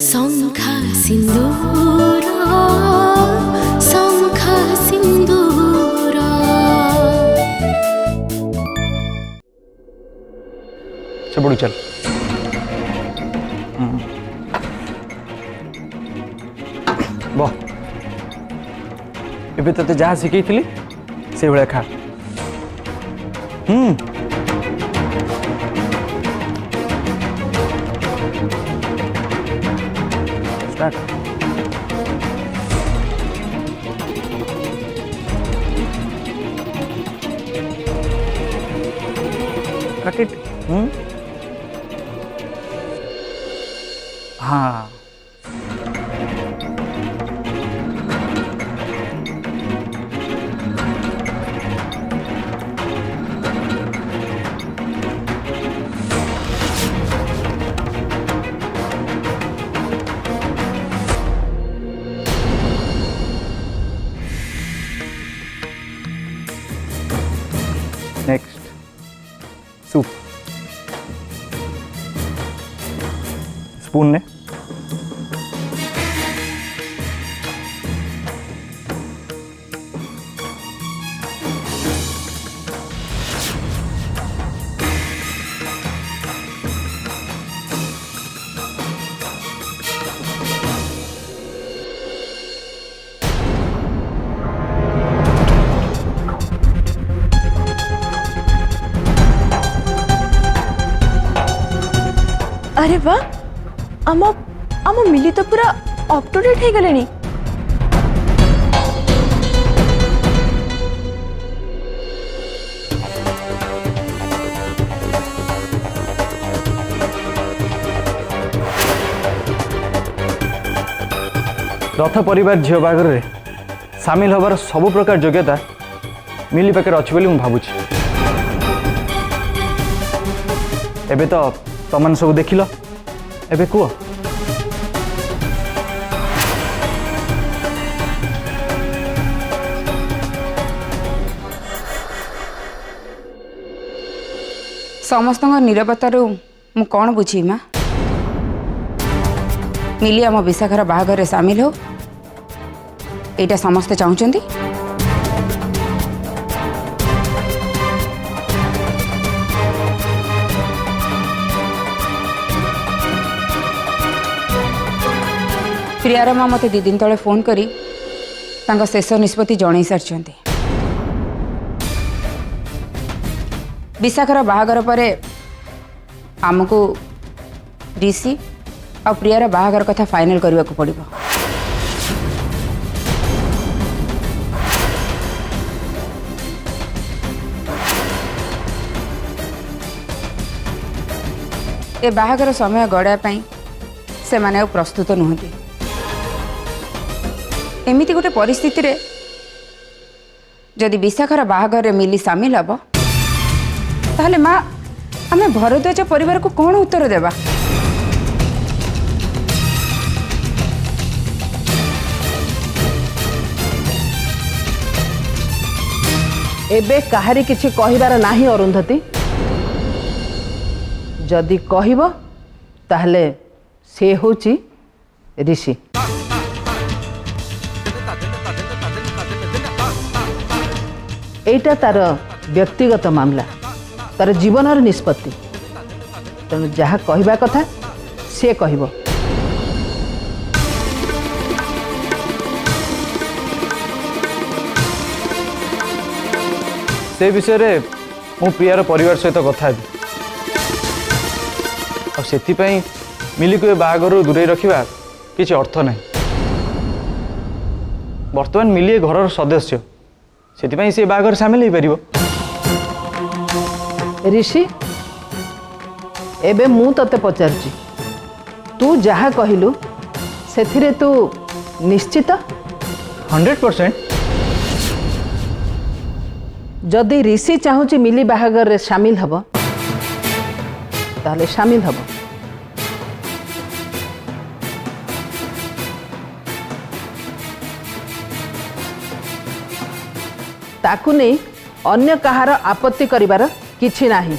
शंखा सिंदूर शंखा सिंदूर। सेपटू चल। बह एबे तते जहाँ शिखी से भाया खा। स्टार्ट। Cut it. हाँ नेक्स्ट सूप स्पून ने अरे वाह आम आम मिली तो पूरा अप टू डेट हो गले। रथ परिवार झील बागर रे सामिल होबार सब प्रकार योग्यता मिली पाखे अच्छी बोली मुझे भावुची। एबे तो तमन सब देखिल एबे कुह समस्त निरवतारू मु कौन बुझी माँ मिली आम विशाखर बाहागर सामिल हो एटा समस्ते चाहूँगी। प्रियार माँ मत 2 दिन तले फोन करी तांका शेष निष्पत्ति जन सारी विशाखर बाहागर पर आमको ऋषि आ प्रियार बाहागर कथा फाइनल करने को पड़ो। ए बाहागर समय गड़ाई से माने प्रस्तुत नुहति। एमिति गोटे परिस्थिति रे जदि विशाखर बाहागर मिली सामिल हब ताहले माँ आमे भरद्वाज परिवार को कौन उत्तर देवा? एबे काहारी किछि कहिबार नाही अरुंधति। जदि कहिबो ताहले से होची ऋषि। एटा तार व्यक्तिगत मामला तार जीवनर निष्पत्ति तेणु जहाँ कहवा कथा से कहब। से विषय रे मु प्रियार परिवार सहित कथा से मिली को बाहागर दूरे रखा किसी अर्थ नहीं। वर्तमान मिली घर सदस्य से बाहागर सामिल हो पार। ऋषि एबे मु तते पचारची तू जहाँ कहलु सेथिरे तू निश्चित 100%। जदि ऋषि चाहूची मिली बाहागर रे शामिल हब ताहले शामिल हब। ताकू नहीं अन्य कहार आपत्ति करिबार किछि नाही।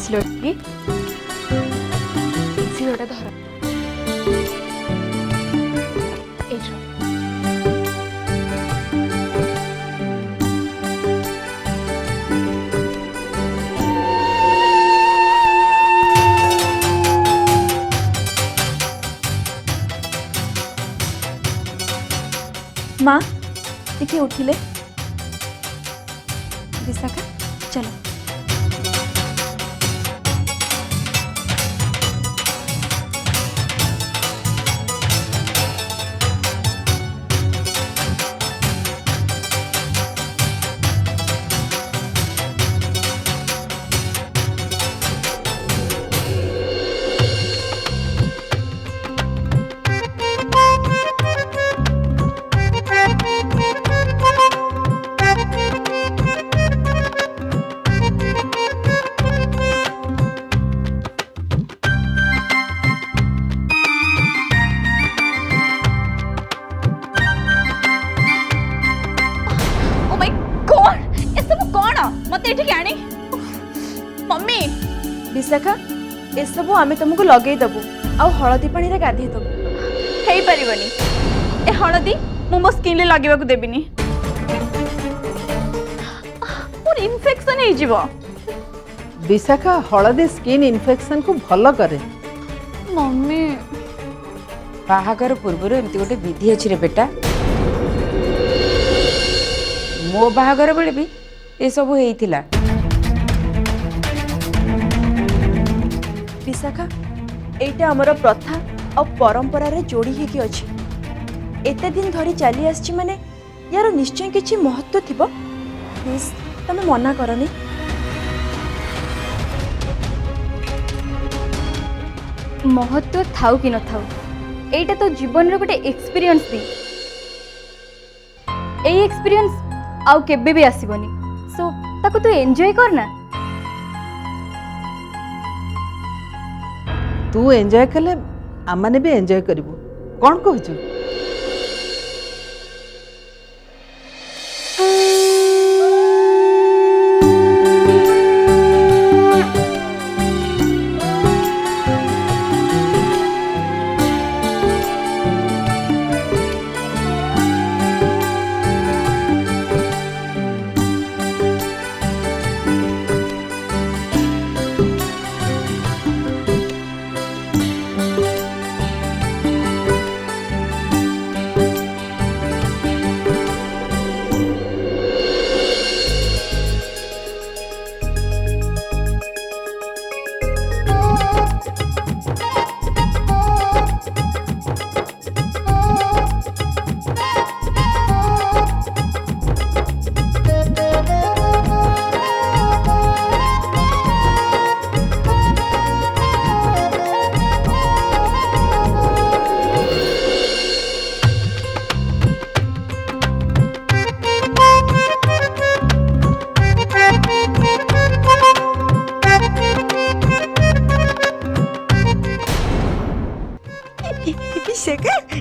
ଆସିଲ କି ଝିଅଟା ଧର ଏଇଠି माँ देखिए उठिले विशाखा चलो मम्मी विशाखा ए सब आमे तुमको लगे दबु आ हळदी पानी रे गाधी दबु हेई परिबनी ए हळदी मु मो स्किन ले लगेबा को देबिनी और इन्फेक्शन हे जीवो विशाखा हळदी स्किन इन्फेक्शन को भलो करे मम्मी बाहागर पूर्व एमती गोटे विधि अच्छी रे बेटा मो बाहागर बेले भी ये सब होइथिला विशाखा एटा हमर प्रथा और परंपरा रे जोड़ी हे की अछि एते दिन धरी चली आछि माने यार निश्चय किछि महत्व थिबो प्लीज तमे मना करनी महत्व थाउ कि न थाउ एटा तो जीवन रे गोटे एक्सपीरियंस दी एई एक्सपीरियंस आउ केबे भी आसीबनी सो ताको तू एन्जॉय करना तू एंजॉय कले आमाने भी एंजॉय करिवो कोन कहजु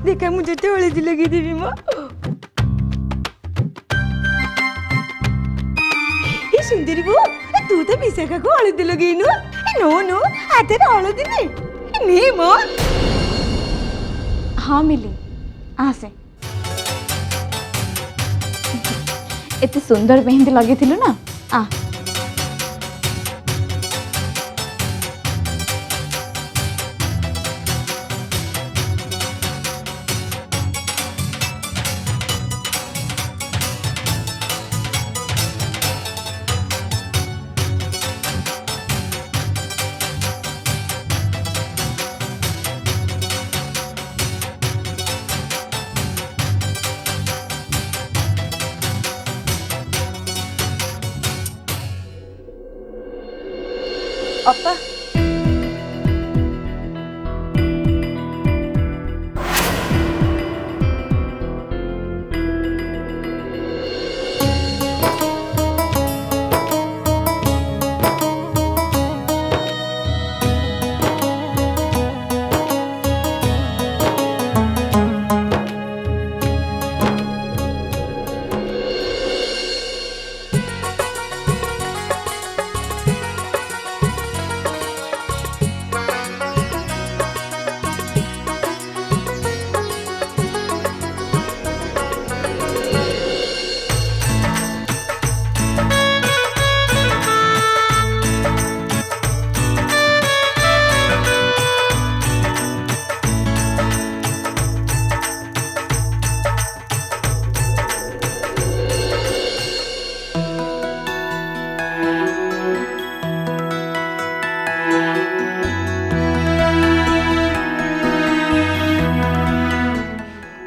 देखा मुझे तो हल्दी लगी देवी माँ ये सुंदरी बो तू तो विशाखा को हल्दी लगी नो नो हाथे में हल्दी नहीं माँ हाँ मिली से इतने सुंदर मेहंदी लगी थी ना अप्पा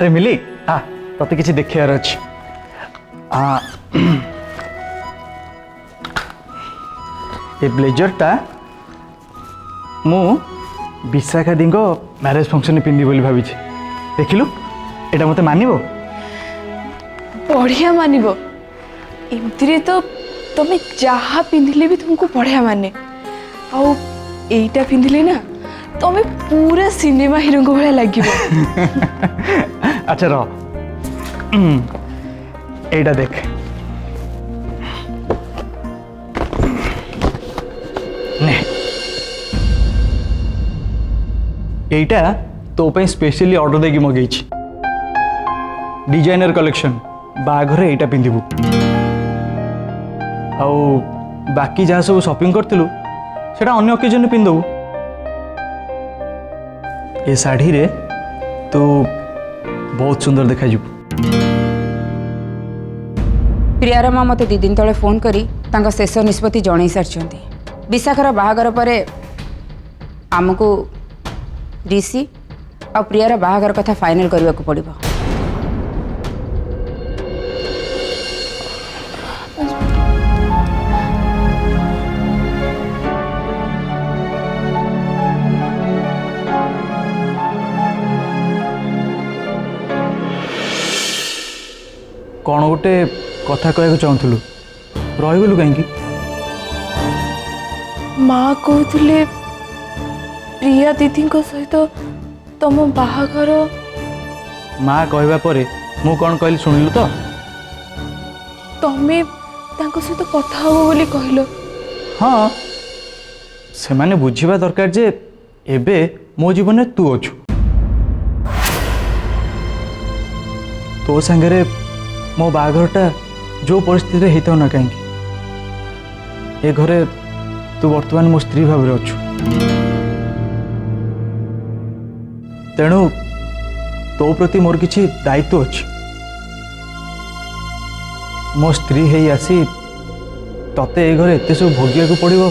ଆରେ ମିଲି ତତେ କିଛି ଦେଖିବାର ଅଛି। ଏ ବ୍ଲେଜରଟା ମୁଁ ବିଶାଖା ଦୀଙ୍କ ମ୍ୟାରେଜ ଫଙ୍କସନରେ ପିନ୍ଧିବି ବୋଲି ଭାବିଛି। ଦେଖିଲୁ ଏଇଟା ମୋତେ ମାନିବ? बढ़िया मानिब एमती तो तुम जहाँ पिंधिले भी तुमको बढ़िया माने आईटा पिंधिले ना तुम्हें पूरा सिनेमा हिरो को भाया लगे। अच्छा रह एटा देख एटा तो पे स्पेशली ऑर्डर देकी मगेई डिजाइनर कलेक्शन बाघरे एटा पिंधिबू आउ बाकी जहाँ सब शॉपिंग करथिलु सेटा अन्य ओकेजन पिंधबू। ए साड़ी रे तू बहुत सुंदर देखा जिबू। प्रियार माँ मते 2 दिन तले फोन करी तांका शेष निष्पत्ति जणै सारछंती। विशाखर बाहागर परे आमको ऋषि आ प्रियार बाहागर कथा फाइनल करबा को पड़िबो। कौन गोटे कथा कहू चाहूलु रहीगलु कहीं? माँ कहते प्रिया दीदी सहित तुम बाहागर। माँ कहवा परे मु कौन कहली शुणिलु तो? तमें सहित कथा हो बोली कहल। हाँ से माने बुझीबा दरकार जे एबे मो जीवन में तू अच्छु तो संगे मो बाघरटा जो परिस्थिति होता ना कहीं ए घरे तू वर्तमान मो स्त्री भाव में अच्छु तेणु तो प्रति मोर किछि दायित्व अच्छी। मो स्त्री है आसी तते ए घरे एते सब भोगिया को पड़िबो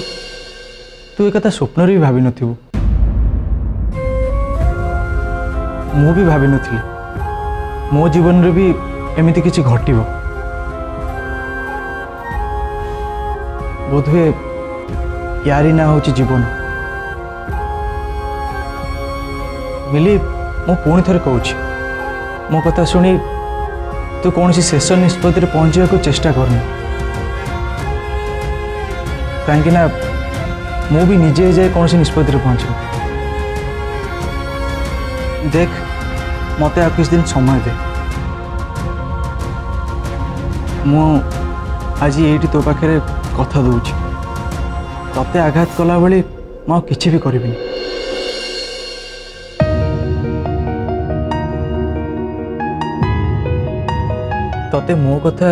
तू एक कथा स्वप्न भी भाभी नथिबु। मु भी भाभी नथिली मो जीवन रे भी एमिति किछि घटिबो। बोधवे यारी ना होची जीवन। मिली मु पुणी थरे कहूछि मो कथा सुनी तू कौन सी शेष निष्पत्ति पहुंचा को चेष्टा करनी कहीं ना मु भी निजे जाए कौन सी निष्पत्ति पहुंच। देख मते आ किछ दिन समय दे मु आज ये तो पाखे कथा दूची तते आघात कला बेली मु किछि भी करिबिनी। तते मो कथा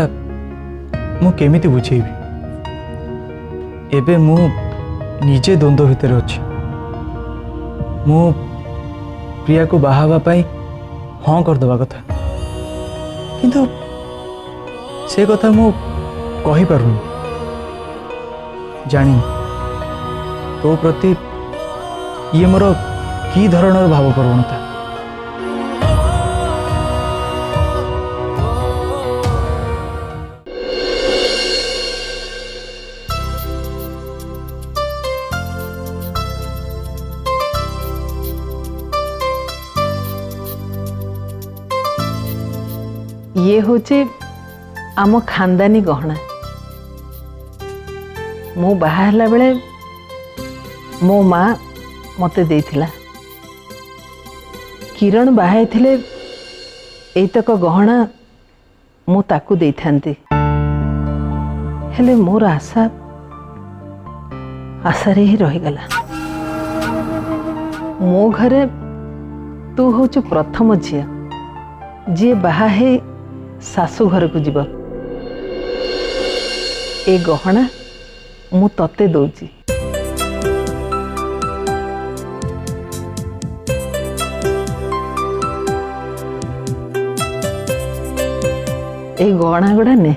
मु केमिति बुझेबी एबे मु निजे द्वंद्व भितर अच्छी। मु प्रिया को बाहावा पाई हाँ करदवा कथा किंतु से कथा मु कहि पारुनी। जानी तो प्रति ये मोर की धरणर भाव प्रवणता। ये होचे आम खानदानी गहना। मो बाहला बेले मो माँ मते देथिला। किरण बाहे थिले एतक गहना मु ताकू देथांती हेले मोर आशा आशारे ही रही गला। मो घरे तू होचु प्रथम झिया जी बाहा है सासू घर को जीव। ए गहना मु तते दौची। ए गहना गुड़ा ने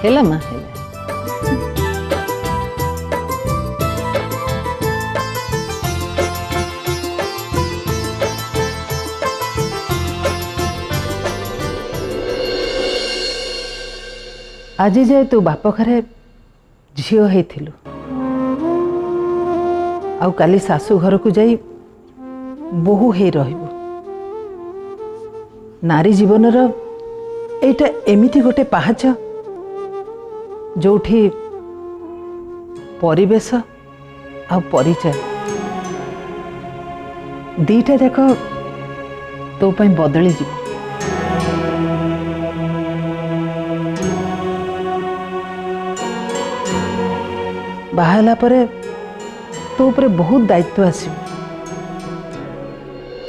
ହେଲା ମା ହେଲା। ଆଜି ଯାଏ ତୁ ବାପ ଘରେ ଝିଅ ହେଇଥିଲୁ ଆଉ କାଲି ଶାଶୁ ଘରକୁ ଯାଇ ବୋହୂ ହେଇ ରହିବୁ। ନାରୀ ଜୀବନର ଏଇଟା ଏମିତି ଗୋଟେ ପାହାଚ ଯୋଉଠି ପରିବେଶ ଆଉ ପରିଚୟ ଦିଟା ଯାକ ତୋ ପାଇଁ ବଦଳିଯିବ। ବାହା ହେଲା ପରେ ତୋ ଉପରେ ବହୁତ ଦାୟିତ୍ୱ ଆସିବ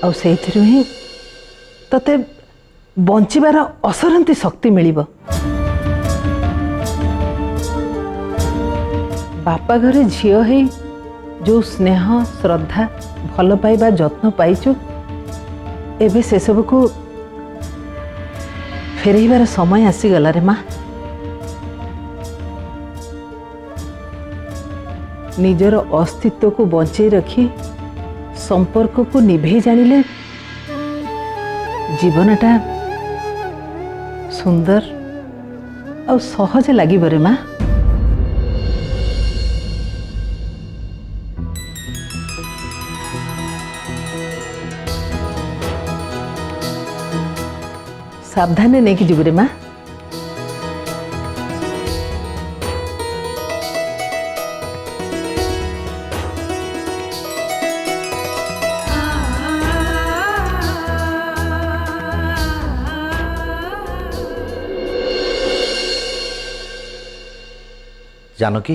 ଆଉ ସେଇଥିରୁ ହିଁ ତତେ ବଞ୍ଚିବାର ଅସରନ୍ତି ଶକ୍ତି ମିଳିବ। ବାପା ଘରେ ଝିଅ ହେଇ ଯୋଉ ସ୍ନେହ ଶ୍ରଦ୍ଧା ଭଲ ପାଇବା ଯତ୍ନ ପାଇଛୁ ଏବେ ସେସବୁକୁ ଫେରେଇବାର ସମୟ ଆସିଗଲା ରେ ମା। ନିଜର अस्तित्व को बंचाई रखी संपर्क को निभे जानिले जीवनटा सुंदर और सहज लागिब रे माँ। सावधान नहीं कि जीव रे माँ। जानकी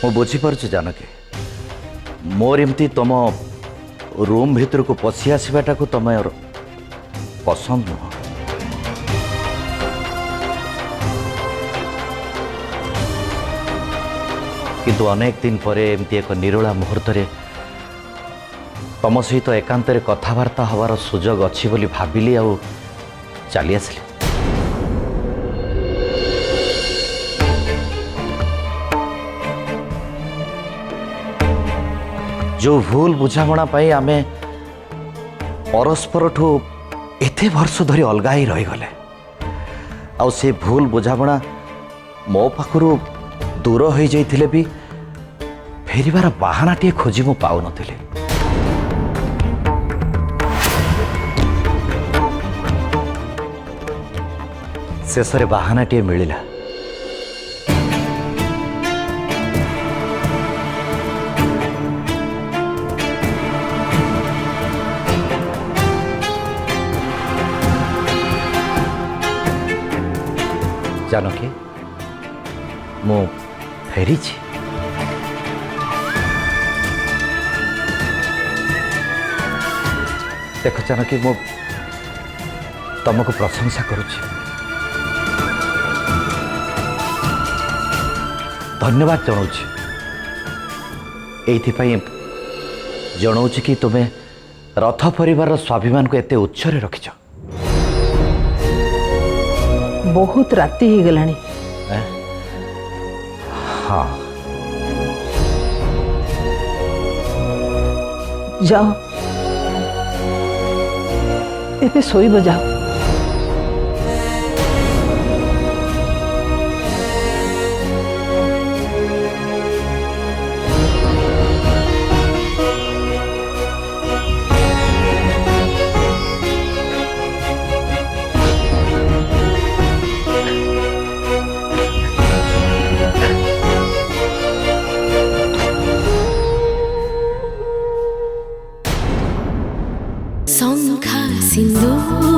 मु बुझीपार जानकी मोर एमती तुम रूम भितर को पशि आसवाटा को तुम पसंद नुह। किंतु अनेक दिन पर एमती एक निरोला मुहूर्त तुम सहित एकांत कथबार्ता हबार सुजोग अच्छी बोली भाविली आ चली आसली। जो भूल बुझामणा पाई आमे परस्पर ठू एते वर्ष धरी अलगा ही रहीगले आ से भूल बुझामणा मो पाखरु दूर हो जाइथिले भी फेरिबार बाहानाटिए खोजी मु पाउ नथिले। शेषरे बाहानाटिए मिलिला। जानकी मु फेरी देख जानकी मु तुमको प्रशंसा करुच्ची धन्यवाद जनाऊँ ये जनाऊँ कि तुम्हें रथ परिवार स्वाभिमान को एते उच्चरे रखिछ। बहुत राति ही गलानी। हाँ जाओ एबे सोईब जाओ। शंखा सिंदूर